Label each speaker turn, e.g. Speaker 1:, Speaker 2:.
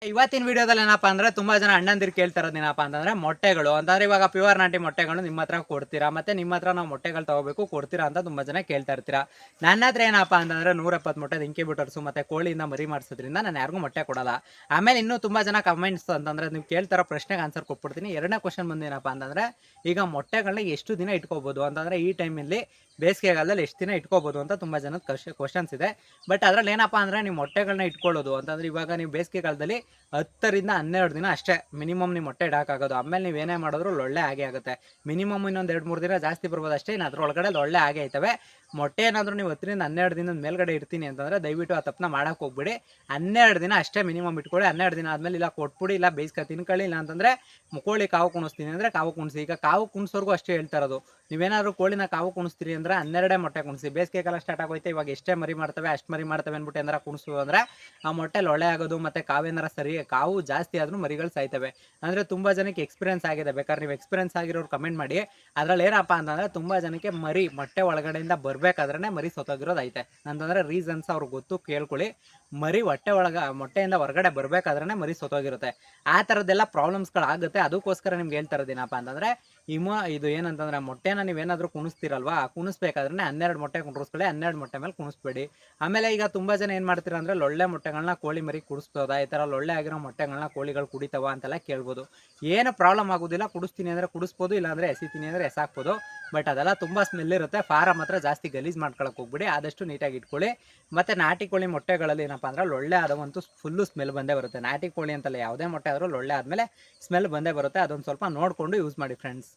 Speaker 1: ಇವತ್ತಿನ ವಿಡಿಯೋದಲ್ಲಿ ಏನಪ್ಪಾ ಅಂದ್ರೆ ತುಂಬಾ ಜನ ಅಣ್ಣಂದಿರು ಕೇಳ್ತಾ ಇರೋದೇನಪ್ಪಾ ಅಂತಂದ್ರೆ ಮೊಟ್ಟೆಗಳು ಅಂತಂದ್ರೆ ಇವಾಗ ಪ್ಯೂರ್ ನಾಟಿ ಮೊಟ್ಟೆಗಳು ನಿಮ್ಮ ಹತ್ರ ಕೊಡ್ತೀರಾ ಮತ್ತೆ ನಿಮ್ಮ ಹತ್ರ ನಾವು ಮೊಟ್ಟೆಗಳು ತಗೋಬೇಕು ಕೊಡ್ತೀರಾ ಅಂತ ತುಂಬಾ ಜನ ಕೇಳ್ತಾ ಇರ್ತೀರಾ. ನನ್ನ ಹತ್ರ ಏನಪ್ಪಾ ಅಂತಂದ್ರೆ 170 ಮೊಟ್ಟೆ ಇನ್ಕ್ಯುಬೇಟರ್ಸ್ ಮತ್ತೆ ಕೋಳಿಯಿಂದ ಮರಿ ಮಾಡಿಸೋದ್ರಿಂದ ನಾನು ಯಾರಿಗೂ ಮೊಟ್ಟೆ ಕೊಡಲ್ಲ. ಆಮೇಲೆ ಇನ್ನೂ ತುಂಬಾ ಜನ ಕಮೆಂಟ್ಸ್ ಅಂತಂದ್ರೆ ನೀವು ಕೇಳ್ತಾರೋ ಪ್ರಶ್ನೆಗೆ ಆನ್ಸರ್ ಕೊಟ್ಬಿಡ್ತೀನಿ. ಎರಡನೇ ಕ್ವಶನ್ ಬಂದು ಏನಪ್ಪಾ ಅಂತಂದ್ರೆ ಈಗ ಮೊಟ್ಟೆಗಳನ್ನ ಎಷ್ಟು ದಿನ ಇಟ್ಕೋಬಹುದು ಅಂತಂದ್ರೆ ಈ ಟೈಮಲ್ಲಿ ಬೇಸಿಗೆಗಾಲದಲ್ಲಿ ಎಷ್ಟು ದಿನ ಇಟ್ಕೋಬಹುದು ಅಂತ ತುಂಬಾ ಜನದ ಕ್ವಶನ್ಸ್ ಇದೆ. ಬಟ್ ಅದ್ರಲ್ಲಿ ಏನಪ್ಪಾ ಅಂದ್ರೆ ನೀವು ಮೊಟ್ಟೆಗಳನ್ನ ಇಟ್ಕೊಳ್ಳೋದು ಅಂತಂದ್ರೆ ಇವಾಗ ನೀವು ಬೇಸಿಗೆಗಾಲದಲ್ಲಿ 10 ರಿಂದ 12 ದಿನ ಅಷ್ಟೇ ಮಿನಿಮಮ್ ನೀವು ಮೊಟ್ಟೆ ಇಡಾಕಾಗೋದು. ಆಮೇಲೆ ನೀವು ಏನೇ ಮಾಡಿದ್ರು ಒಳ್ಳೆ ಹಾಗೆ ಆಗುತ್ತೆ. ಮಿನಿಮಮ್ ಇನ್ನೊಂದು 2-3 ದಿನ ಜಾಸ್ತಿ ಬರ್ಬೋದು ಅಷ್ಟೇ. ಇನ್ನು ಅದ್ರೊಳಗಡೆ ಒಳ್ಳೆ ಹಾಗೆ ಐತವೆ. ಮೊಟ್ಟೆ ಏನಾದರೂ ನೀವು 10 ರಿಂದ 12 ದಿನದ ಮೇಲ್ಗಡೆ ಇಡ್ತೀನಿ ಅಂತಂದ್ರೆ ದಯವಿಟ್ಟು ಆ ತಪ್ಪನ್ನ ಮಾಡಕ್ಕೆ ಹೋಗ್ಬಿಡಿ. 12 ದಿನ ಅಷ್ಟೇ ಮಿನಿಮಮ್ ಇಟ್ಕೊಳ್ಳಿ. 12 ದಿನ ಆದಮೇಲೆ ಇಲ್ಲ ಕೊಟ್ಬಿಡಿ, ಇಲ್ಲ ಬೇಯಿಸ್ಕೊ ತಿನ್ಕೊಳ್ಳಿ, ಇಲ್ಲ ಅಂತಂದ್ರೆ ಕೋಳಿ ಕಾವು ಕುಣಿಸ್ತೀನಿ ಅಂದರೆ ಕಾವು ಕುಣಿಸಿ. ಈಗ ಕಾವು ಕುಣಿಸೋರ್ಗೂ ಅಷ್ಟೇ ಹೇಳ್ತಾ ಇರೋದು, ನೀವೇನಾದರೂ ಕೋಳಿನ ಕಾವು ಕುಣಿಸ್ತೀರಿ ಅಂದ್ರೆ 12 ಮೊಟ್ಟೆ ಕುಣಿಸಿ. ಬೇಸಿಗೆ ಕಾಲ ಸ್ಟಾರ್ಟ್ ಆಗೋಯ್ತು, ಇವಾಗ ಎಷ್ಟೇ ಮರಿ ಮಾಡ್ತವೆ ಅಷ್ಟು ಮರಿ ಮಾಡ್ತವೆ ಅಂದ್ಬಿಟ್ಟು ಏನಾರ ಕುಣಿಸು ಅಂದರೆ ಆ ಮೊಟ್ಟೆ ಲೊಳೆ ಆಗೋದು ಮತ್ತೆ ಕಾವೇನಾರ ಸರಿ ಕಾವು ಜಾಸ್ತಿ ಆದ್ರೂ ಮರಿಗಳು ಸಾಯ್ತವೆ. ಅಂದರೆ ತುಂಬ ಜನಕ್ಕೆ ಎಕ್ಸ್ಪೀರಿಯನ್ಸ್ ಆಗಿದೆ. ಬೇಕಾದ್ರೆ ನೀವು ಎಕ್ಸ್ಪೀರಿಯನ್ಸ್ ಆಗಿರೋರು ಕಮೆಂಟ್ ಮಾಡಿ. ಅದರಲ್ಲಿ ಏನಪ್ಪ ಅಂತಂದರೆ ತುಂಬ ಜನಕ್ಕೆ ಮರಿ ಮೊಟ್ಟೆ ಒಳಗಡೆಯಿಂದ ಬರಬೇಕಾದ್ರೆ ಮರಿ ಸತ್ತೋಗಿರೋದು ಐತೆ ಅಂತಂದರೆ ರೀಸನ್ಸ್ ಅವ್ರಿಗೆ ಗೊತ್ತು, ಕೇಳ್ಕೊಳ್ಳಿ. ಮರಿ ಮೊಟ್ಟೆಯಿಂದ ಹೊರಗಡೆ ಬರಬೇಕಾದ್ರೆ ಮರಿ ಸತ್ತೋಗಿರುತ್ತೆ. ಆ ಥರದ್ದೆಲ್ಲ ಪ್ರಾಬ್ಲಮ್ಸ್ಗಳಾಗುತ್ತೆ. ಅದಕ್ಕೋಸ್ಕರ ನಿಮ್ಗೆ ಹೇಳ್ತಾ ಇರೋದೇನಪ್ಪ ಅಂತಂದರೆ ಇದು ಏನಂತಂದರೆ ಮೊಟ್ಟೆನ ನೀವೇನಾದರೂ ಕುಣಿಸ್ತೀರಲ್ವಾ, ಕುಣಿಸ್ಬೇಕಾದ್ರೆ 12 ಮೊಟ್ಟೆ ಕುಣಿಸ್ಕೊಳ್ಳಿ. 12 ಮೊಟ್ಟೆ ಮೇಲೆ ಕುಣಿಸ್ಬೇಡಿ. ಆಮೇಲೆ ಈಗ ತುಂಬ ಜನ ಏನು ಮಾಡ್ತೀರಾ ಅಂದರೆ ಲೊಳ್ಳೆ ಮೊಟ್ಟೆಗಳನ್ನ ಕೋಳಿ ಮರಿ ಕುಡಿಸ್ಬೋದಾ, ಈ ಥರ ಲೊಳ್ಳೆ ಆಗಿರೋ ಮೊಟ್ಟೆಗಳನ್ನ ಕೋಳಿಗಳು ಕುಡಿತಾವ ಅಂತೆಲ್ಲ ಕೇಳ್ಬೋದು. ಏನು ಪ್ರಾಬ್ಲಮ್ ಆಗೋದಿಲ್ಲ. ಕುಡಿಸ್ತೀನಿ ಅಂದರೆ ಕುಡಿಸ್ಬೋದು, ಇಲ್ಲಾಂದರೆ ಎಸಿತೀನಿ ಅಂದರೆ ಎಸಾಕ್ಬೋದು. ಬಟ್ ಅದೆಲ್ಲ ತುಂಬ ಸ್ಮೆಲ್ ಇರುತ್ತೆ. ಫಾರಮ್ ಹತ್ರ ಜಾಸ್ತಿ ಗಲೀಜು ಮಾಡ್ಕೊಳಕ್ಕೆ ಹೋಗ್ಬಿಡಿ. ಆದಷ್ಟು ನೀಟಾಗಿ ಇಟ್ಕೊಳ್ಳಿ. ಮತ್ತು ನಾಟಿ ಕೋಳಿ ಮೊಟ್ಟೆಗಳಲ್ಲಿ ಏನಪ್ಪ ಅಂದ್ರೆ ಲೊಳ್ಳೆ ಆದವಂತೂ ಫುಲ್ಲು ಸ್ಮೆಲ್ ಬಂದೇ ಬರುತ್ತೆ. ನಾಟಿ ಕೋಳಿ ಅಂತಲ್ಲ ಯಾವುದೇ ಮೊಟ್ಟೆ ಆದರೂ ಲೊಳ್ಳೆ ಆದಮೇಲೆ ಸ್ಮೆಲ್ ಬಂದೇ ಬರುತ್ತೆ. ಅದೊಂದು ಸ್ವಲ್ಪ ನೋಡಿಕೊಂಡು ಯೂಸ್ ಮಾಡಿ ಫ್ರೆಂಡ್ಸ್.